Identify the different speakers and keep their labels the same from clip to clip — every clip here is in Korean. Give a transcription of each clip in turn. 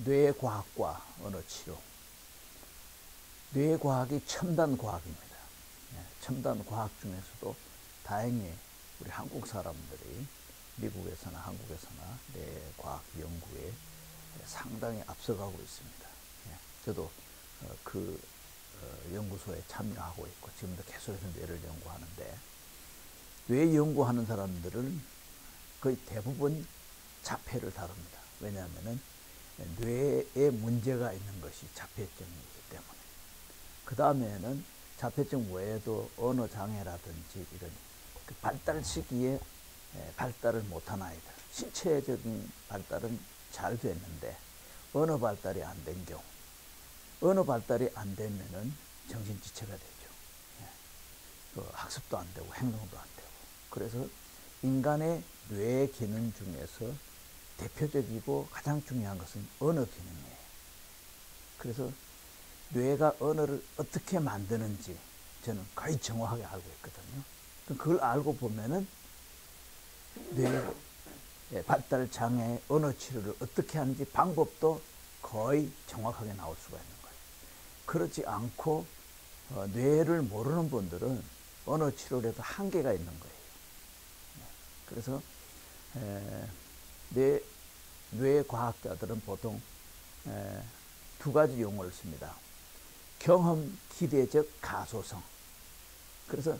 Speaker 1: 뇌과학과 언어치료. 뇌과학이 첨단 과학입니다. 첨단 과학 중에서도 다행히 우리 한국 사람들이 미국에서나 한국에서나 뇌과학 연구에 상당히 앞서가고 있습니다. 저도 그 연구소에 참여하고 있고 지금도 계속해서 뇌를 연구하는데, 뇌 연구하는 사람들은 거의 대부분 자폐를 다룹니다. 왜냐하면 뇌에 문제가 있는 것이 자폐증이기 때문에. 그 다음에는 자폐증 외에도 언어장애라든지 이런 그 발달 시기에 발달을 못한 아이들, 신체적인 발달은 잘 됐는데 언어 발달이 안 된 경우, 언어 발달이 안 되면은 정신지체가 되죠. 학습도 안 되고 행동도 안 되고. 그래서 인간의 뇌 기능 중에서 대표적이고 가장 중요한 것은 언어 기능이에요. 그래서 뇌가 언어를 어떻게 만드는지 저는 거의 정확하게 알고 있거든요. 그걸 알고 보면은 뇌 발달 장애 언어 치료를 어떻게 하는지 방법도 거의 정확하게 나올 수가 있는 거예요. 그렇지 않고 뇌를 모르는 분들은 언어 치료에도 한계가 있는 거예요. 그래서 뇌과학자들은 보통 두 가지 용어를 씁니다. 경험, 기대적, 가소성. 그래서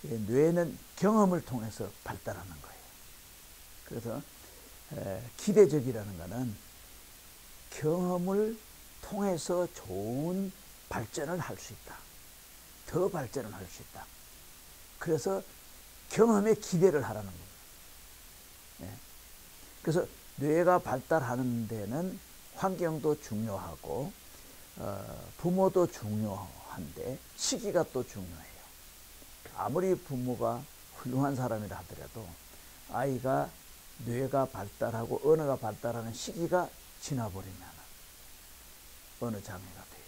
Speaker 1: 뇌는 경험을 통해서 발달하는 거예요. 그래서 기대적이라는 것은 경험을 통해서 좋은 발전을 할 수 있다. 더 발전을 할 수 있다. 그래서 경험에 기대를 하라는 겁니다. 그래서 뇌가 발달하는 데는 환경도 중요하고 부모도 중요한데 시기가 또 중요해요. 아무리 부모가 훌륭한 사람이라 하더라도 아이가 뇌가 발달하고 언어가 발달하는 시기가 지나버리면 언어 장애가 돼요.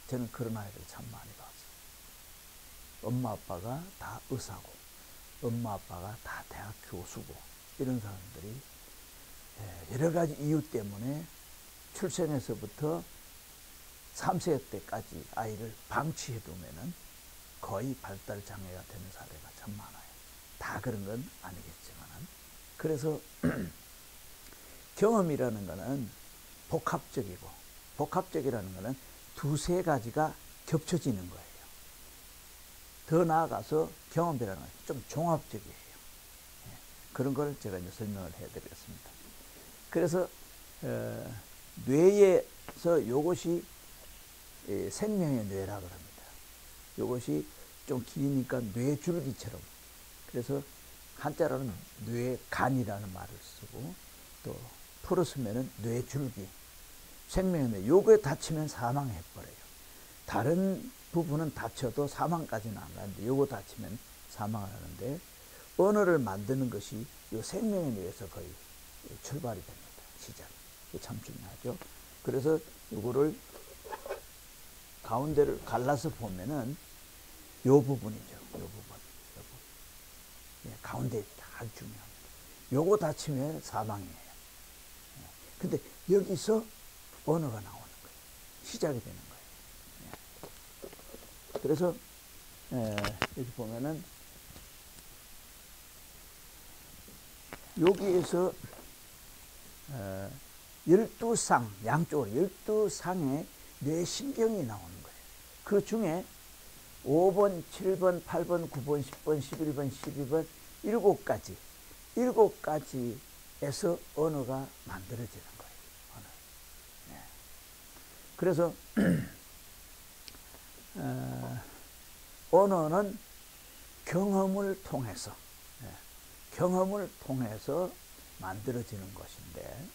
Speaker 1: 저는 그런 아이들을 참 많이 봤어요. 엄마 아빠가 다 의사고 엄마 아빠가 다 대학 교수고 이런 사람들이 여러 가지 이유 때문에 출생에서부터 3세 때까지 아이를 방치해 두면은 거의 발달 장애가 되는 사례가 참 많아요. 다 그런 건 아니겠지만. 그래서 경험이라는 것은 복합적이고, 복합적이라는 것은 두세 가지가 겹쳐지는 거예요. 더 나아가서 경험이라는 것은 좀 종합적이에요. 그런 걸 제가 이제 설명을 해드렸습니다. 그래서 뇌에서 이것이 생명의 뇌라고 합니다. 이것이 좀 기니까 뇌줄기처럼. 그래서 한자로는 뇌간이라는 말을 쓰고 또 풀어 쓰면은 뇌줄기. 생명의 뇌. 요거에 다치면 사망해버려요. 다른 부분은 다쳐도 사망까지는 안 가는데 요거 다치면 사망을 하는데, 언어를 만드는 것이 이 생명의 뇌에서 거의 출발이 됩니다. 시작. 참 중요하죠. 그래서 이거를 가운데를 갈라서 보면은 요 부분이죠. 요 부분. 가운데 아주 중요합니다. 요거 다치면 사망이에요. 근데 여기서 언어가 나오는 거예요. 시작이 되는 거예요. 그래서 여기 보면은 여기에서 12상, 양쪽으로 12상의 뇌신경이 나오는 거예요. 그 중에 5번, 7번, 8번, 9번, 10번, 11번, 12번, 7가지. 7가지에서 언어가 만들어지는 거예요. 언어. 네. 그래서 언어는 경험을 통해서 만들어지는 것인데,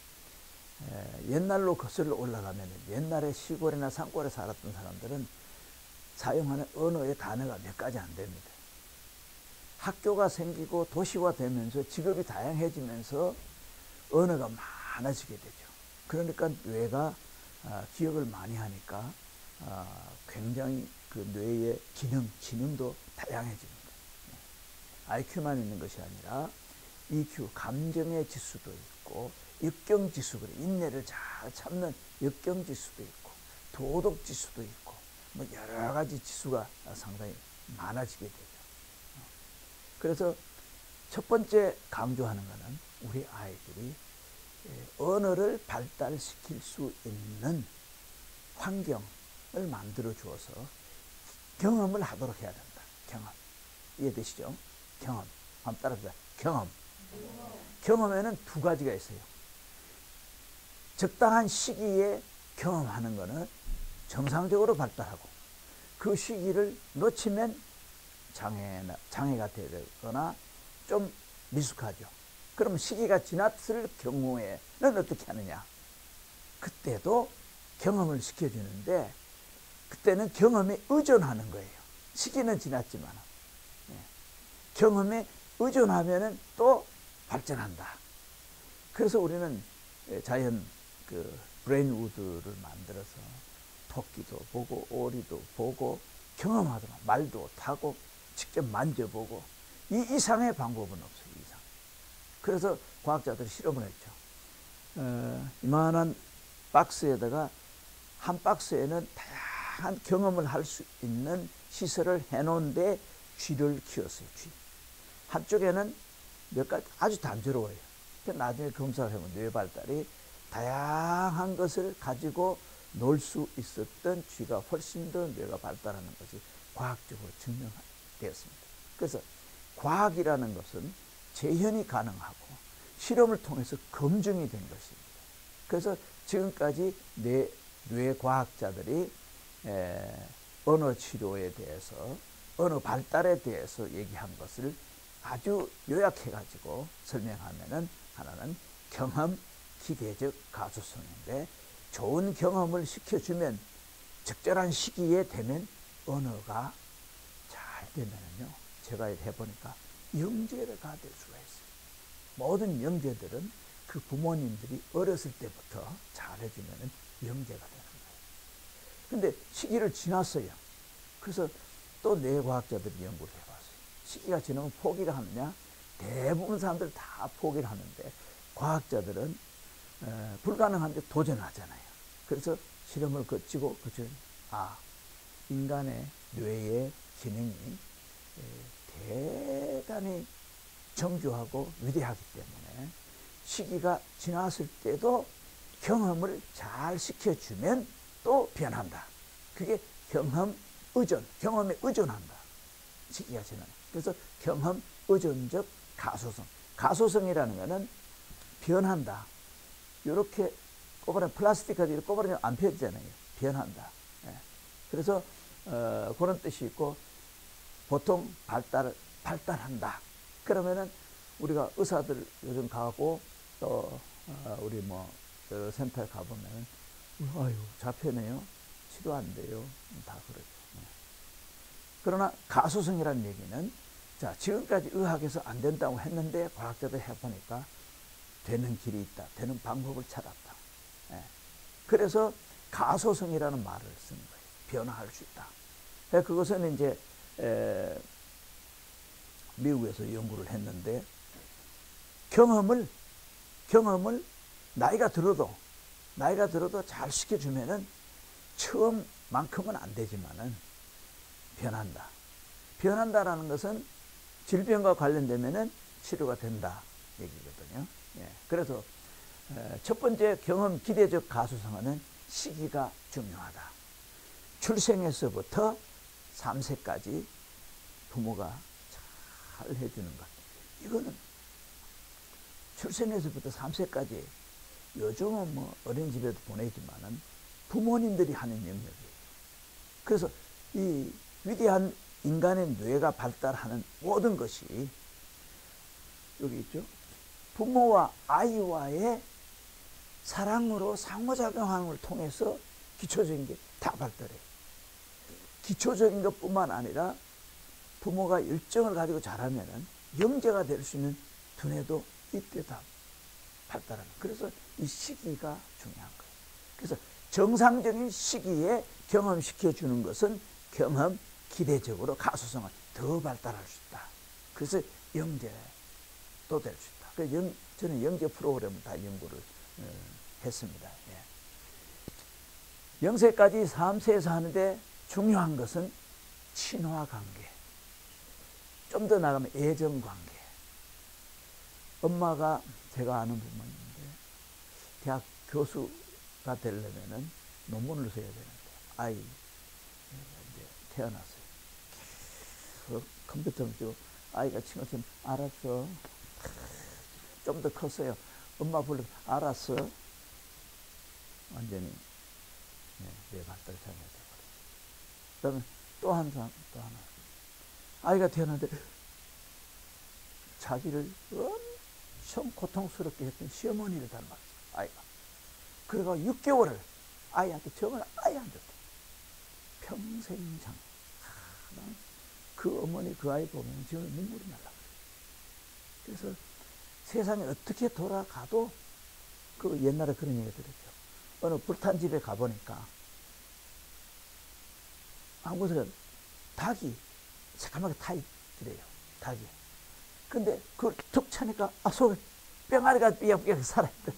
Speaker 1: 옛날로 거슬러 올라가면 옛날에 시골이나 산골에 살았던 사람들은 사용하는 언어의 단어가 몇 가지 안 됩니다. 학교가 생기고 도시화 되면서 직업이 다양해지면서 언어가 많아지게 되죠. 그러니까 뇌가 기억을 많이 하니까 굉장히 그 뇌의 지능도 다양해집니다. IQ만 있는 것이 아니라 EQ, 감정의 지수도 있고 역경지수, 인내를 잘 참는 역경지수도 있고 도덕지수도 있고 뭐 여러 가지 지수가 상당히 많아지게 되죠. 그래서 첫 번째 강조하는 것은 우리 아이들이 언어를 발달시킬 수 있는 환경을 만들어 주어서 경험을 하도록 해야 된다. 경험. 이해되시죠? 경험. 한번 따라합시다. 경험. 경험에는 두 가지가 있어요. 적당한 시기에 경험하는 것은 정상적으로 발달하고 그 시기를 놓치면 장애가 되거나 좀 미숙하죠. 그럼 시기가 지났을 경우에는 어떻게 하느냐? 그때도 경험을 시켜주는데 그때는 경험에 의존하는 거예요. 시기는 지났지만 경험에 의존하면 또 발전한다. 그래서 우리는 자연 브레인 우드를 만들어서 토끼도 보고 오리도 보고 경험하더라. 말도 타고 직접 만져보고 이 이상의 방법은 없어요. 이 이상. 그래서 과학자들이 실험을 했죠. 이만한 박스에다가 한 박스에는 다양한 경험을 할 수 있는 시설을 해놓은데 쥐를 키웠어요. 쥐. 한쪽에는 몇 가지 아주 단조로워요. 나중에 검사를 해보면 뇌 발달이 다양한 것을 가지고 놀 수 있었던 쥐가 훨씬 더 뇌가 발달하는 것이 과학적으로 증명되었습니다. 그래서 과학이라는 것은 재현이 가능하고 실험을 통해서 검증이 된 것입니다. 그래서 지금까지 뇌 과학자들이 언어 치료에 대해서 언어 발달에 대해서 얘기한 것을 아주 요약해 가지고 설명하면은 하나는 경험 기대적 가소성인데 좋은 경험을 시켜주면 적절한 시기에 되면 언어가 잘 되면은요, 제가 해보니까 영재를 가질 수가 있어요. 모든 영재들은 그 부모님들이 어렸을 때부터 잘해주면은 영재가 되는 거예요. 근데 시기를 지났어요. 그래서 또 뇌과학자들이 연구를 해봤어요. 시기가 지나면 포기를 하느냐? 대부분 사람들 다 포기를 하는데 과학자들은 불가능한데 도전하잖아요. 그래서 실험을 거치고 인간의 뇌의 기능이 대단히 정교하고 위대하기 때문에 시기가 지났을 때도 경험을 잘 시켜주면 또 변한다. 그게 경험 의존, 경험에 의존한다. 시기가 지나면. 그래서 경험 의존적 가소성. 가소성이라는 것은 변한다. 이렇게 꼽아내면 플라스틱까지 이렇게 꼽아내면 안 펴지잖아요. 변한다. 그래서 그런 뜻이 있고 보통 발달한다. 그러면은 우리가 의사들 요즘 가고 또 우리 센터에 가보면은 아유 잡혀네요. 치료 안 돼요. 다 그러죠. 그러나 가소성이라는 얘기는 자 지금까지 의학에서 안 된다고 했는데 과학자들 해보니까 되는 길이 있다. 되는 방법을 찾았다. 그래서 가소성이라는 말을 쓰는 거예요. 변화할 수 있다. 그것은 이제 미국에서 연구를 했는데 경험을 나이가 들어도 잘 시켜주면은 처음만큼은 안 되지만은 변한다. 변한다라는 것은 질병과 관련되면은 치료가 된다 얘기거든요. 그래서 첫 번째 경험 기대적 가소성은 시기가 중요하다. 출생에서부터 3세까지 부모가 잘 해주는 것. 이거는 출생에서부터 3세까지 요즘은 어린이집에도 보내지만은 부모님들이 하는 영역이에요. 그래서 이 위대한 인간의 뇌가 발달하는 모든 것이 여기 있죠. 부모와 아이와의 사랑으로 상호작용을 통해서 기초적인 게 다 발달해요. 기초적인 것뿐만 아니라 부모가 열정을 가지고 자라면은 영재가 될 수 있는 두뇌도 이때 다 발달하는. 그래서 이 시기가 중요한 거예요. 그래서 정상적인 시기에 경험시켜 주는 것은 경험 기대적으로 가소성을 더 발달할 수 있다. 그래서 영재도 될 수 있다. 저는 영재 프로그램을 다 연구를 했습니다. 예. 0세까지 3세에서 하는데 중요한 것은 친화관계, 좀 더 나가면 애정관계. 엄마가 제가 아는 부모님인데 대학 교수가 되려면은 논문을 써야 되는데 아이 이제 태어났어요. 계속 컴퓨터를 쥐고 아이가 친구처럼 알았어. 좀 더 컸어요. 엄마 불러 알았어. 완전히 내 발달 장애가 돼버렸어요. 그다음에 또 한 사람, 또 하나. 아이가 태어났는데 자기를 엄청 고통스럽게 했던 시어머니를 닮았어, 아이가. 그래가 6개월을 아이한테 정을 아예 안 줬대. 평생 장애. 그 어머니 그 아이 보면 지금 눈물이 날라. 그래서 세상에 어떻게 돌아가도 그 옛날에 그런 얘기 들었죠. 어느 불탄 집에 가보니까 한 곳에 닭이 새까맣게 타 있더래요. 닭이. 근데 그걸 툭 차니까 속에 뿅아리가 삐약삐약 살아있더래.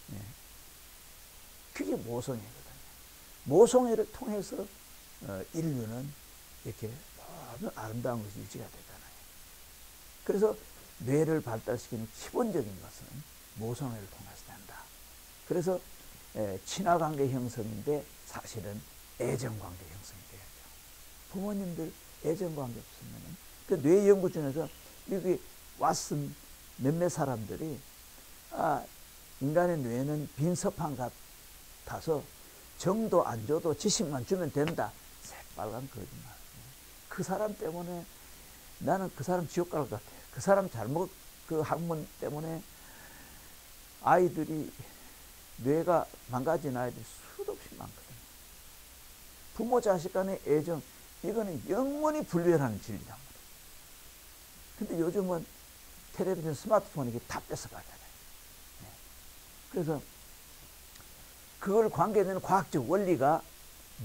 Speaker 1: 네. 그게 모성애거든요. 모성애를 통해서 인류는 이렇게 모든 아름다운 것이 유지가 되잖아요. 그래서 뇌를 발달시키는 기본적인 것은 모성애를 통해서 된다. 그래서 친화관계 형성인데 사실은 애정관계 형성이 돼야죠. 부모님들 애정관계 없으면 그 뇌 연구 중에서 여기 왓슨 몇몇 사람들이 인간의 뇌는 빈서판 같아서 정도 안 줘도 지식만 주면 된다. 새빨간 거짓말. 그 사람 때문에 나는 그 사람 지옥 갈 것 같아. 그 사람 잘못 그 학문 때문에 아이들이 뇌가 망가진 아이들이 수도 없이 많거든요. 부모 자식 간의 애정, 이거는 영원히 분리하는 진리란 말이에요. 근데 요즘은 텔레비전, 스마트폰 이게 다 뺏어가잖아요. 그래서 그걸 관계되는 과학적 원리가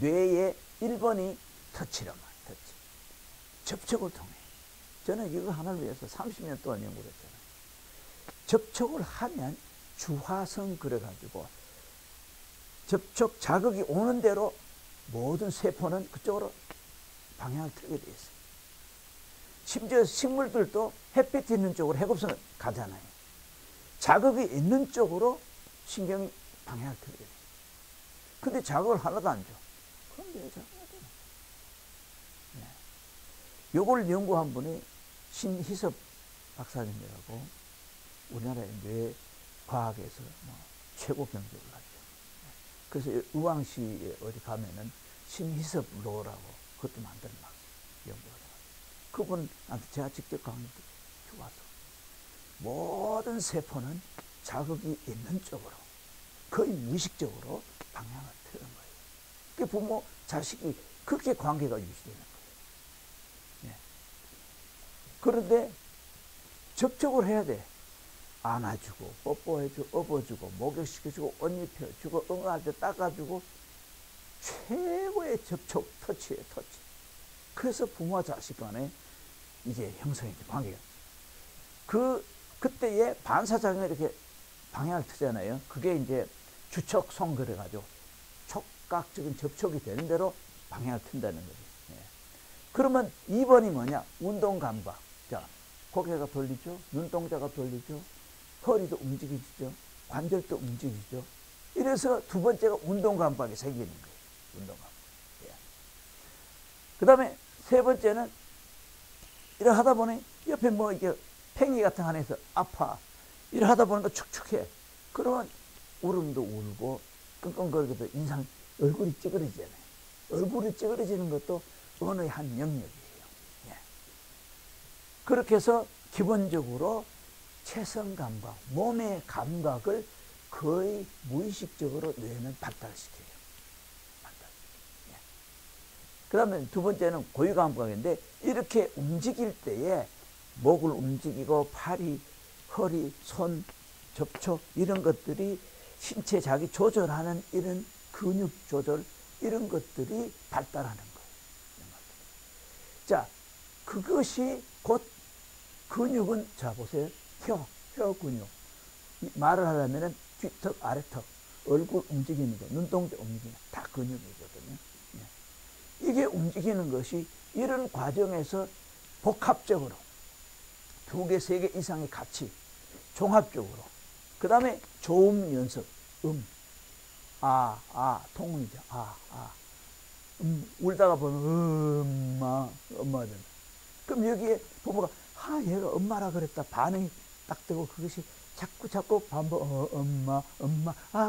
Speaker 1: 뇌의 1번이 터치란 말이에요. 터치. 접촉을 통해. 저는 이거 하나를 위해서 30년 동안 연구를 했잖아요. 접촉을 하면 주화성 그래가지고 접촉 자극이 오는 대로 모든 세포는 그쪽으로 방향을 틀게 돼 있어요. 심지어 식물들도 햇빛 있는 쪽으로 해곱성을 가잖아요. 자극이 있는 쪽으로 신경이 방향을 틀게 돼요. 근데 자극을 하나도 안 줘. 그럼 왜 자극이 되나? 네. 요걸 연구한 분이 신희섭 박사님이라고 우리나라의 뇌과학에서 최고 경력을 하죠. 그래서 의왕시에 어디 가면은 신희섭 로라고 그것도 만드는 막 연구를 해요. 그분한테 제가 직접 강의 와서 모든 세포는 자극이 있는 쪽으로 거의 무의식적으로 방향을 틀는 거예요. 그 부모, 자식이 그렇게 관계가 유지되는 거예요. 네. 그런데 접촉을 해야 돼. 안아주고, 뽀뽀해주고, 업어주고, 목욕시켜주고, 옷 입혀주고, 응할 때 닦아주고, 최고의 접촉, 터치예요, 터치. 그래서 부모와 자식 간에 이게 형성이 돼, 관계가. 그때의 반사작용이 이렇게 방향을 트잖아요. 그게 이제 주척성 그래가지고 촉각적인 접촉이 되는 대로 방향을 튼다는 거죠. 예. 그러면 2번이 뭐냐? 운동감각. 자, 고개가 돌리죠. 눈동자가 돌리죠. 허리도 움직이죠. 관절도 움직이죠. 이래서 두 번째가 운동감각이 생기는 거예요. 운동감각. 예. 그 다음에 세 번째는 이래 하다 보니 옆에 뭐 이게 팽이 같은 거 안에서 아파. 이래 하다 보니까 축축해. 그러면 울음도 울고 끙끙거리고도 인상, 얼굴이 찌그러지잖아요. 얼굴이 찌그러지는 것도 언어의 한 영역이에요. 예. 그렇게 해서 기본적으로 체성감각, 몸의 감각을 거의 무의식적으로 뇌는 발달시켜요. 예. 그 다음에 두 번째는 고유감각인데 이렇게 움직일 때에 목을 움직이고 팔이, 허리, 손, 접촉 이런 것들이 신체 자기 조절하는 이런 근육 조절 이런 것들이 발달하는 거예요. 자, 그것이 곧 근육은 자 보세요. 혀, 혀 근육. 말을 하려면 뒤턱, 아래턱, 얼굴 움직이는 거, 눈동자 움직이는 거 다 근육이거든요. 이게 움직이는 것이 이런 과정에서 복합적으로 두 개, 세 개 이상이 같이 종합적으로 그 다음에 조음 연습, 통음이죠. 울다가 보면 엄마가 된다. 그럼 여기에 부모가 얘가 엄마라 그랬다 반응이 딱 되고 그것이 자꾸 반복 엄마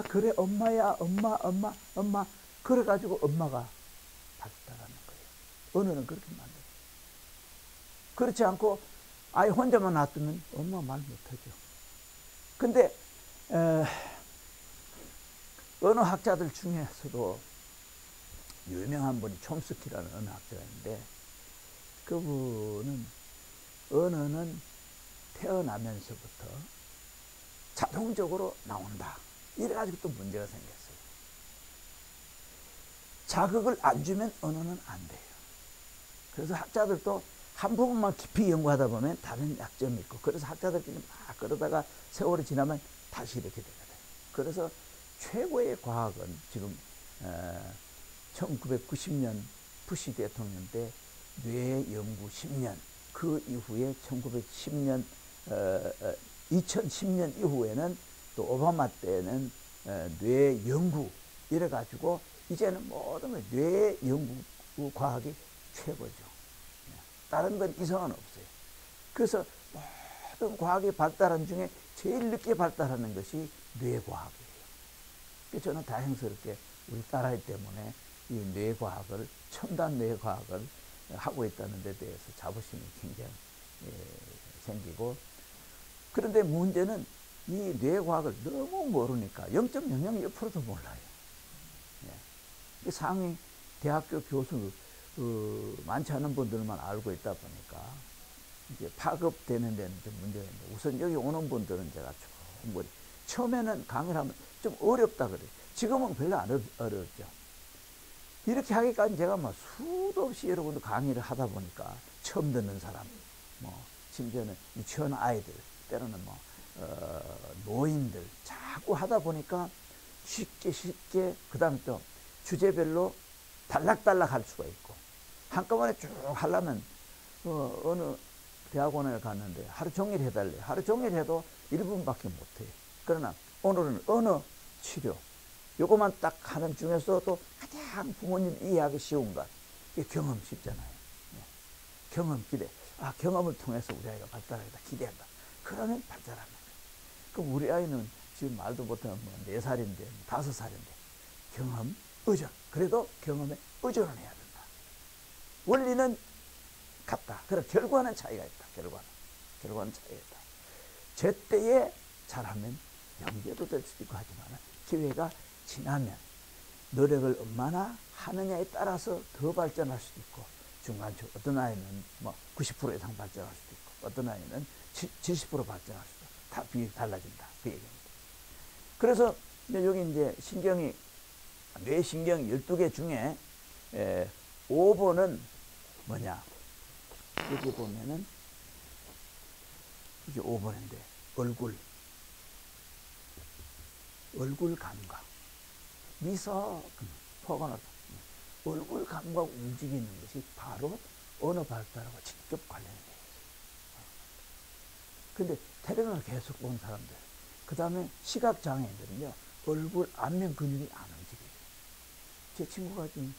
Speaker 1: 그래 엄마야 엄마 그래가지고 엄마가 발달하는 거예요. 언어는 그렇게 만들어요. 그렇지 않고 아예 혼자만 놔두면 엄마 말 못하죠. 근데 언어학자들 중에서도 유명한 분이 촘스키라는 언어학자가 있는데 그분은 언어는 태어나면서부터 자동적으로 나온다. 이래가지고 또 문제가 생겼어요. 자극을 안 주면 언어는 안 돼요. 그래서 학자들도 한 부분만 깊이 연구하다 보면 다른 약점이 있고 그래서 학자들끼리 막 그러다가 세월이 지나면 다시 이렇게 되거든요. 그래서 최고의 과학은 지금 1990년 부시 대통령 때 뇌연구 10년 그 이후에 1910년 2010년 이후에는 또 오바마 때는 뇌연구 이래가지고 이제는 모든 걸 뇌연구 과학이 최고죠. 다른 건 이상은 없어요. 그래서 모든 과학이 발달한 중에 제일 늦게 발달하는 것이 뇌과학이에요. 그래서 저는 다행스럽게 우리 딸아이 때문에 이 뇌과학을 첨단 뇌과학을 하고 있다는 데 대해서 자부심이 굉장히 생기고 그런데 문제는 이 뇌과학을 너무 모르니까 0.001%도 몰라요. 상위 대학교 교수 많지 않은 분들만 알고 있다 보니까 이제 파급되는 데는 좀 문제가 있는데 우선 여기 오는 분들은 제가 충분히 처음에는 강의를 하면 좀 어렵다 그래요. 지금은 별로 안 어렵죠. 이렇게 하기까지 제가 막 수도 없이 여러분들 강의를 하다 보니까 처음 듣는 사람, 심지어는 유치원 아이들, 때로는 노인들 자꾸 하다 보니까 쉽게 그 다음에 또 주제별로 단락단락 할 수가 있고 한꺼번에 쭉 하려면 어느 대학원에 갔는데 하루 종일 해달래. 하루 종일 해도 1분밖에 못해요. 그러나 오늘은 언어 치료 요것만 딱 하는 중에서도 가장 부모님 이해하기 쉬운 것 이게 경험 쉽잖아요. 경험 기대. 경험을 통해서 우리 아이가 발달하겠다 기대한다. 그러면 발달합니다. 그럼 우리 아이는 지금 말도 못하면 4살인데 5살인데 경험 의존. 그래도 경험에 의존을 해야 된다. 원리는 같다. 그러나 결과는 차이가 있다. 결과는 차이가 있다. 제때에 잘하면 영재도 될 수도 있고 하지만 기회가 지나면 노력을 얼마나 하느냐에 따라서 더 발전할 수도 있고 중간쯤 어떤 아이는 90% 이상 발전할 수도 있고 어떤 아이는 70% 발전할 수도 있고 다 비율이 달라진다. 그 얘기입니다. 그래서 여기 이제 뇌신경 12개 중에 5번은 뭐냐? 여기 보면은 이게 5번인데 얼굴 감각, 미소, 포근하다. 얼굴 감각 움직이는 것이 바로 언어 발달하고 직접 관련이 되어 있어요. 근데 텔레비전을 계속 본 사람들, 그 다음에 시각장애인들은요, 얼굴 안면 근육이 안 움직여요. 제 친구가 지금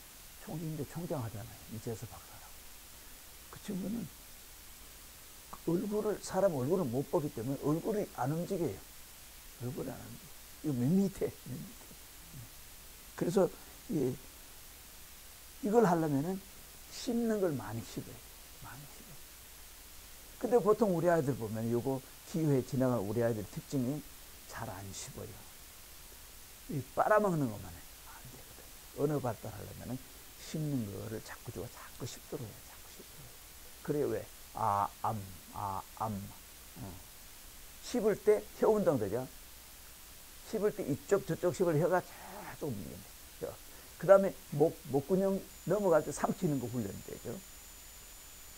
Speaker 1: 총장 하잖아요. 이재서 박사라고. 그 친구는 사람 얼굴을 못 보기 때문에 얼굴이 안 움직여요. 얼굴이 안 움직여요. 이거 밋밋해. 그래서 이걸 하려면은 씹는 걸 많이 씹어요. 근데 보통 우리 아이들 보면 요거 기후에 지나간 우리 아이들 특징이 잘 안 씹어요. 빨아먹는 것만 해. 안 되거든요. 언어 발달하려면은 씹는 거를 자꾸 씹도록 해요. 그래 왜? 씹을 때 혀 운동 되죠. 씹을 때 이쪽 저쪽 씹을 혀가 계속 움직인다. 그 다음에 목근형 넘어갈 때 삼키는 거 훈련이 되죠.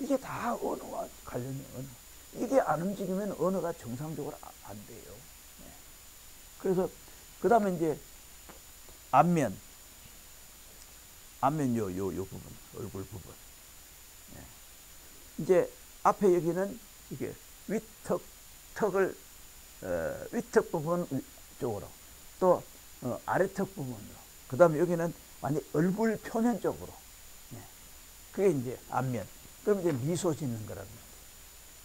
Speaker 1: 이게 다 언어와 관련이 언어. 이게 안 움직이면 언어가 정상적으로 안 돼요. 네. 그래서 그 다음에 이제 안면 요 부분, 얼굴 부분. 네. 이제 앞에 여기는 이게 윗턱을 윗턱 부분 쪽으로, 또 아래턱 부분으로, 그 다음에 여기는 완전 얼굴 표면 쪽으로. 네. 그게 이제 안면. 그럼 이제 미소 짓는 거라는 거죠.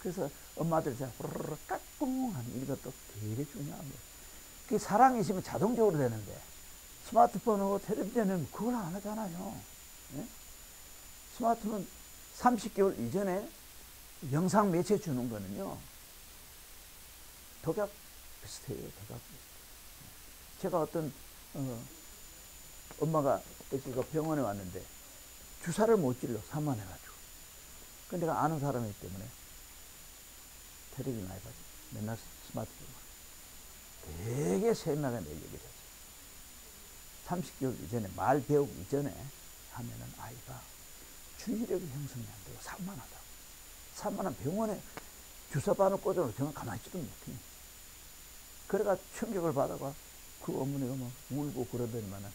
Speaker 1: 그래서 엄마들 자 호로록 까꿍 하는 이것도 되게 중요합니다. 그게 사랑이 있으면 자동적으로 되는데, 스마트폰하고 텔레비전은 그걸 안 하잖아요. 네? 스마트폰 30개월 이전에 영상 매체 주는 거는요, 독약 비슷해요. 독약 비슷해요. 제가 어떤 엄마가 병원에 왔는데 주사를 못 찔러 산만해가지고. 근데 내가 아는 사람이기 때문에 텔레비전 많이 봐요. 맨날 스마트폰 되게 세밀하게 내 얘기를 해요. 30개월 이전에, 말 배우기 이전에 하면은 아이가 주의력이 형성이 안 되고 산만하다. 산만한 병원에 주사바늘 꽂아놓고 정말 가만히 있지도 못해요. 그래가 충격을 받아가 그 어머니가 막 울고 그러더니만은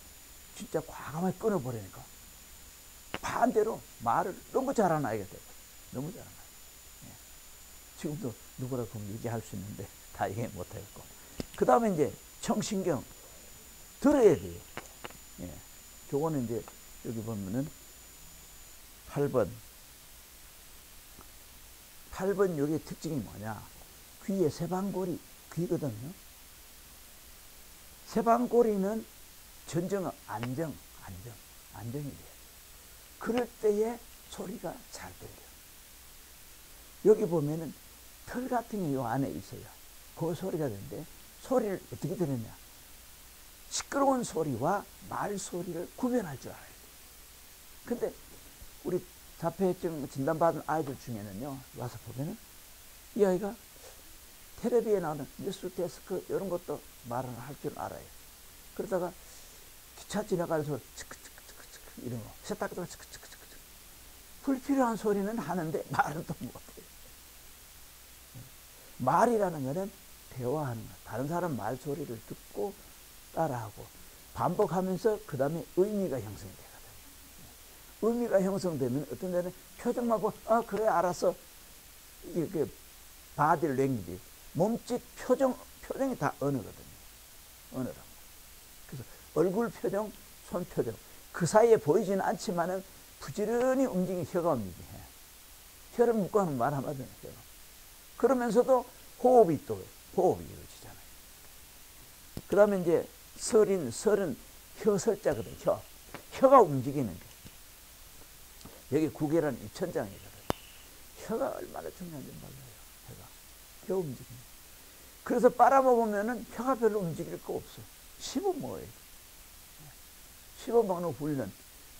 Speaker 1: 진짜 과감하게 끊어버리니까 반대로 말을 너무 잘하는 아이가 되고, 너무 잘하는 아이. 예. 지금도 누구라고 보면 얘기할 수 있는데 다 얘기 못하겠고. 그 다음에 이제 청신경 들어야 돼요. 예. 저거는 이제 여기 보면은 8번 여기의 특징이 뭐냐? 귀에 세방골이 귀거든요. 세방골이는 전정, 안정이 돼요. 그럴 때에 소리가 잘 들려요. 여기 보면은 털 같은 게 요 안에 있어요. 그 소리가 되는데, 소리를 어떻게 들으냐? 시끄러운 소리와 말소리를 구별할 줄 알아야 돼요. 근데 우리 자폐증 진단받은 아이들 중에는요, 와서 보면은 이 아이가 텔레비에 나오는 뉴스 데스크 이런 것도 말을 할 줄 알아요. 그러다가 기차 지나가면서 치크치크치크치크 이런 거, 세탁기가 치크치크치크 불필요한 소리는 하는데 말은 또 못해요. 말이라는 거는 대화하는 거, 다른 사람 말소리를 듣고 따라하고 반복하면서 그 다음에 의미가 형성이 되거든요. 의미가 형성되면 어떤 데는 표정만 보고 그래 알았어, 이게 바디 랭귀지, 몸짓 표정이 다 언어거든요. 언어라고. 그래서 얼굴 표정, 손 표정 그 사이에 보이지는 않지만은 부지런히 움직이는 혀가 움직여. 혀를 묶고 하는 말 한마디는 혀가. 그러면서도 호흡이 이루어지잖아요. 그 다음에 이제 설은 혀설자거든요. 혀가 움직이는 게. 여기 구개란 입천장이거든요. 혀가 얼마나 중요한지 몰라요. 혀 움직이는. 그래서 빨아먹으면은 혀가 별로 움직일 거 없어. 씹어먹어요. 씹어먹는 훈련.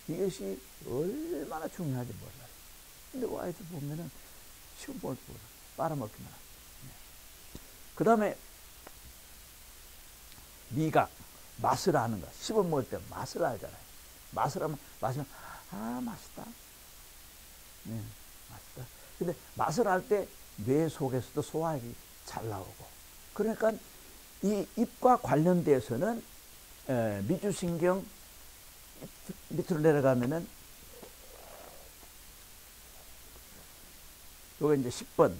Speaker 1: 이것이 얼마나 중요한지 몰라요. 근데 아이들 보면은 씹어먹을 거 없어. 빨아먹기만 하고. 그 다음에 미각, 맛을 아는 거. 씹어먹을 때 맛을 알잖아요. 맛을 하면, 마시면 맛있다. 네, 맛있다. 근데 맛을 알 때 뇌 속에서도 소화액이 잘 나오고. 그러니까 이 입과 관련돼서는 미주신경 밑으로 내려가면은 요게 이제 10번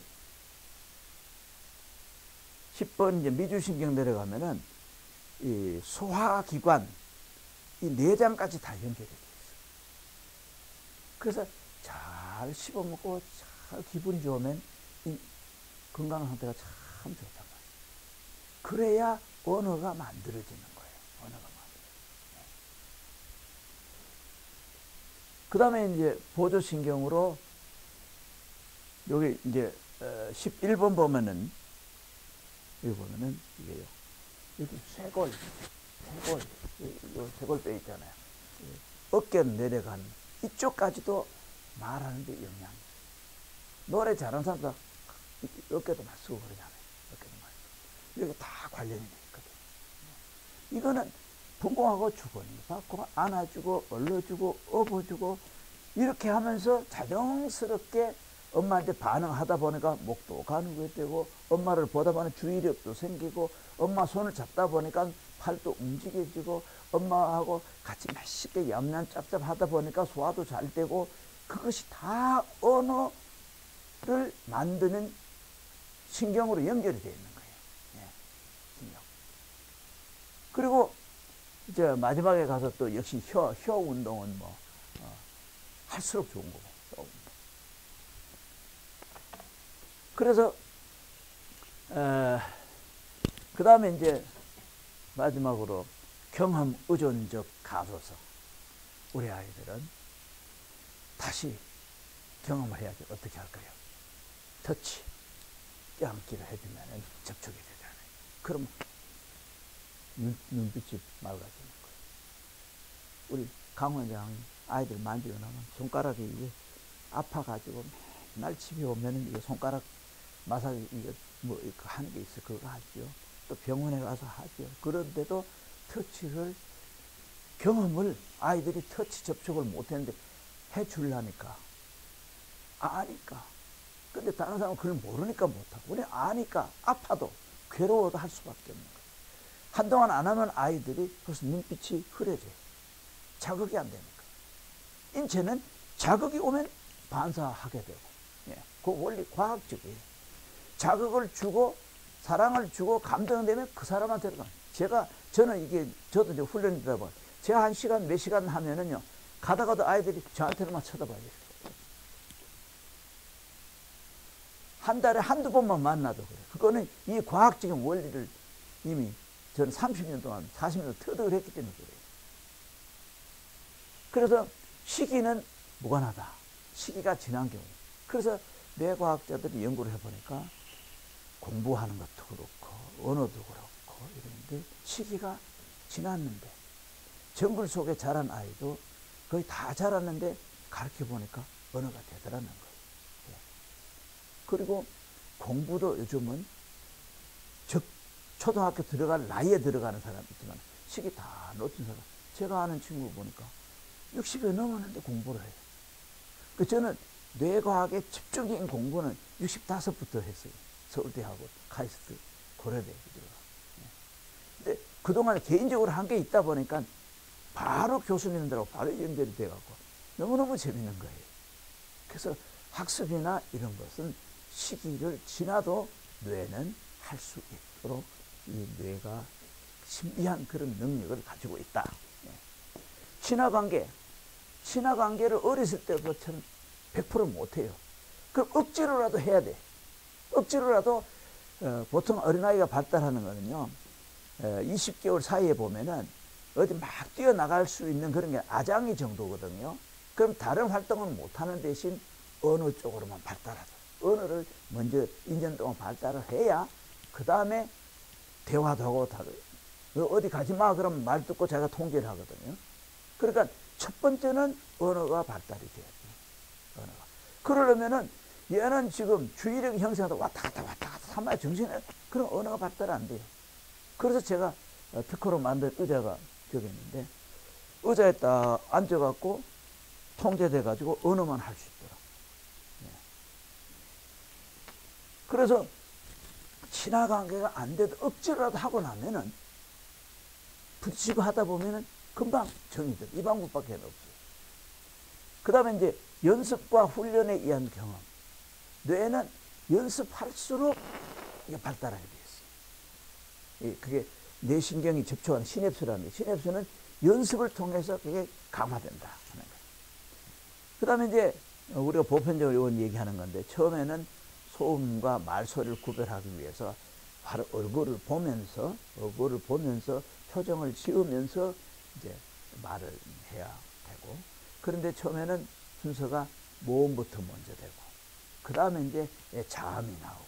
Speaker 1: 이제 미주신경 내려가면은 이 소화기관, 이 내장까지 다 연결이 되어 있어요. 그래서 잘 씹어먹고 잘 기분이 좋으면 이 건강 상태가 참 좋단 말이에요. 그래야 언어가 만들어지는 거예요. 언어가 만들어져요. 그 다음에 이제 보조신경으로 여기 이제 11번 보면은 여기 보면은 이게요. 여기 쇄골 쇄골뼈 있잖아요. 어깨로 내려가는 이쪽까지도 말하는데 영향이 있어요. 노래 잘하는 사람도 어깨도 막 쓰고 그러잖아요. 어깨도 막 쓰고. 여기 다 관련이 돼 있거든요. 이거는 부모하고 주거니 받고 안아주고 얼러주고 업어주고 이렇게 하면서 자연스럽게 엄마한테 반응하다 보니까 목도 가는 게 되고, 엄마를 보다 보니 주의력도 생기고, 엄마 손을 잡다 보니까 팔도 움직여지고, 엄마하고 같이 맛있게 얌얌 짭짭 하다 보니까 소화도 잘 되고, 그것이 다 언어를 만드는 신경으로 연결이 되어 있는 거예요. 예, 신경. 그리고 이제 마지막에 가서 또 역시 혀 운동은 뭐 할수록 좋은 거고. 그래서 그 다음에 이제 마지막으로 경험 의존적 가소서. 우리 아이들은 다시 경험을 해야지. 어떻게 할까요? 터치, 껴안기를 해주면 접촉이 되잖아요. 그럼 눈빛이 맑아지는 거예요. 우리 강 원장 아이들 만지고 나면 손가락이 이게 아파가지고 맨날 집에 오면은 이게 손가락 마사지 이거 뭐 이거 하는 게 있어. 그거 하죠. 또 병원에 가서 하죠. 그런데도 터치를 경험을 아이들이 터치 접촉을 못했는데 해주려니까 아니까. 근데 다른 사람은 그걸 모르니까 못하고 우리 아니까 아파도 괴로워도 할 수밖에 없는 거예요. 한동안 안 하면 아이들이 벌써 눈빛이 흐려져요. 자극이 안 되니까. 인체는 자극이 오면 반사하게 되고, 예, 그 원리 과학적이에요. 자극을 주고 사랑을 주고 감동되면 그 사람한테 저는 이게 저도 이제 훈련이다 보니 제가 한 시간 몇 시간 하면은요 가다가도 아이들이 저한테만 쳐다봐요. 한 달에 한두 번만 만나도 그래요. 그거는 이 과학적인 원리를 이미 저는 30년 동안 40년 터득을 했기 때문에 그래요. 그래서 시기는 무관하다. 시기가 지난 경우. 그래서 뇌과학자들이 연구를 해보니까 공부하는 것도 그렇고 언어도 그렇고 이런데 시기가 지났는데 정글 속에 자란 아이도 거의 다 자랐는데 가르쳐 보니까 언어가 되더라는 거예요. 예. 그리고 공부도 요즘은 초등학교 들어갈 나이에 들어가는 사람 있지만 시기 다 놓친 사람. 제가 아는 친구 보니까 60에 넘었는데 공부를 해요. 저는 뇌과학의 집중적인 공부는 65부터 했어요. 서울대하고 카이스트 고려대 들어가. 근데 그동안 개인적으로 한 게 있다 보니까 바로 교수님들하고 바로 연결이 돼갖고 너무너무 재밌는 거예요. 그래서 학습이나 이런 것은 시기를 지나도 뇌는 할 수 있도록 이 뇌가 신비한 그런 능력을 가지고 있다. 친화관계를 어렸을 때부터는 100% 못해요. 그럼 억지로라도 해야 돼. 억지로라도 보통 어린아이가 발달하는 거는요 20개월 사이에 보면은 어디 막 뛰어나갈 수 있는 그런 게 아장이 정도거든요. 그럼 다른 활동은 못하는 대신 언어 쪽으로만 발달하죠. 언어를 먼저 2년 동안 발달을 해야 그 다음에 대화도 하고 어디 가지 마 그러면 말 듣고 제가 통제를 하거든요. 그러니까 첫 번째는 언어가 발달이 돼야 돼요. 언어가. 그러려면은 얘는 지금 주의력이 형성하다 왔다 갔다 삼아야 정신에 그럼 언어가 발달 안 돼요. 그래서 제가 특허로 만든 의자가 저기 있는데 의자에 딱 앉아갖고 통제돼가지고 언어만 할 수 있더라. 그래서 친화관계가 안 돼도 억지로라도 하고 나면은 부딪히고 하다 보면은 금방 정리돼. 이 방법밖에 없어요. 그 다음에 이제 연습과 훈련에 의한 경험. 뇌는 연습할수록 이게 발달하게 되어 있어요. 그게 뇌신경이 접촉하는 시냅스라는 게, 시냅스는 연습을 통해서 그게 강화된다 하는 거예요. 그 다음에 이제 우리가 보편적으로 얘기하는 건데, 처음에는 소음과 말소리를 구별하기 위해서 바로 얼굴을 보면서 표정을 지으면서 이제 말을 해야 되고, 그런데 처음에는 순서가 모음부터 먼저 되고, 그 다음에 이제 자음이 나오고,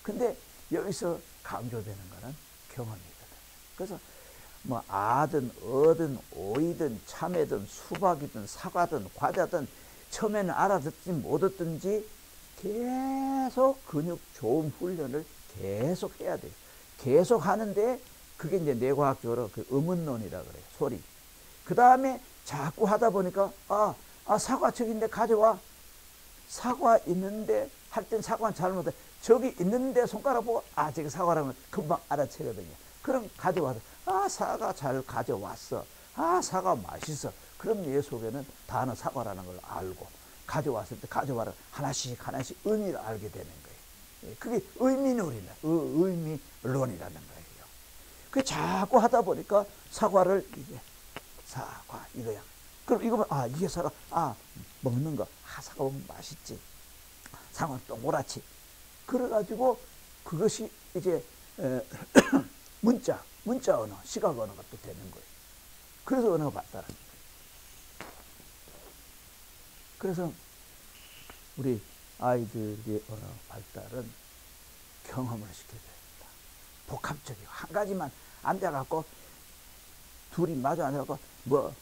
Speaker 1: 근데 여기서 강조되는 거는 경험이거든요. 그래서 뭐 아든 어든 오이든 참외든 수박이든 사과든 과자든 처음에는 알아듣지 못듣든지 계속 근육 좋은 훈련을 계속 해야 돼요. 계속 하는데 그게 이제 뇌과학적으로 그 음운론이라 그래요. 소리. 그 다음에 자꾸 하다 보니까 사과즙인데 가져와. 사과 있는데 할 땐 사과는 잘못해. 저기 있는데 손가락 보고 아 저게 사과라면 금방 알아채거든요. 그럼 가져와서 아 사과 잘 가져왔어. 아 사과 맛있어. 그럼 얘 속에는 다는 사과라는 걸 알고 가져왔을 때 가져와라 하나씩 하나씩 의미를 알게 되는 거예요. 그게 의미론이라는 거예요. 그 자꾸 하다 보니까 사과를 이제 사과 이거야. 그럼 이거면 아 이게 사과 아 먹는 거 아 사과 먹으면 맛있지. 사과는 동그랗지. 그래가지고 그것이 이제 문자 언어, 시각 언어가 또 되는 거예요. 그래서 언어가 발달하는 거예요. 그래서 우리 아이들의 언어 발달은 경험을 시켜줘야 된다. 복합적이고 한 가지만 앉아갖고 둘이 마주 앉아갖고 뭐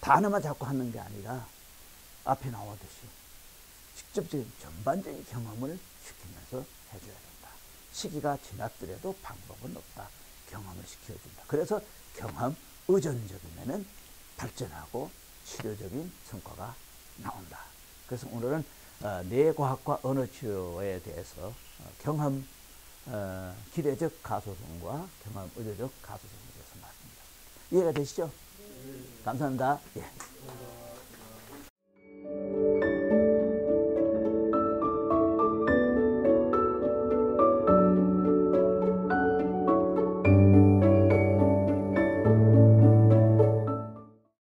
Speaker 1: 단어만 자꾸 하는 게 아니라 앞에 나오듯이 직접적인 전반적인 경험을 시키면서 해줘야 된다. 시기가 지났더라도 방법은 없다. 경험을 시켜준다. 그래서 경험 의존적이면은 발전하고 치료적인 성과가 나온다. 그래서 오늘은 뇌과학과 언어치료에 대해서 경험 기대적 가소성과 경험 의존적 가소성에 대해서 말씀드렸습니다. 이해가 되시죠? 감사합니다. 예.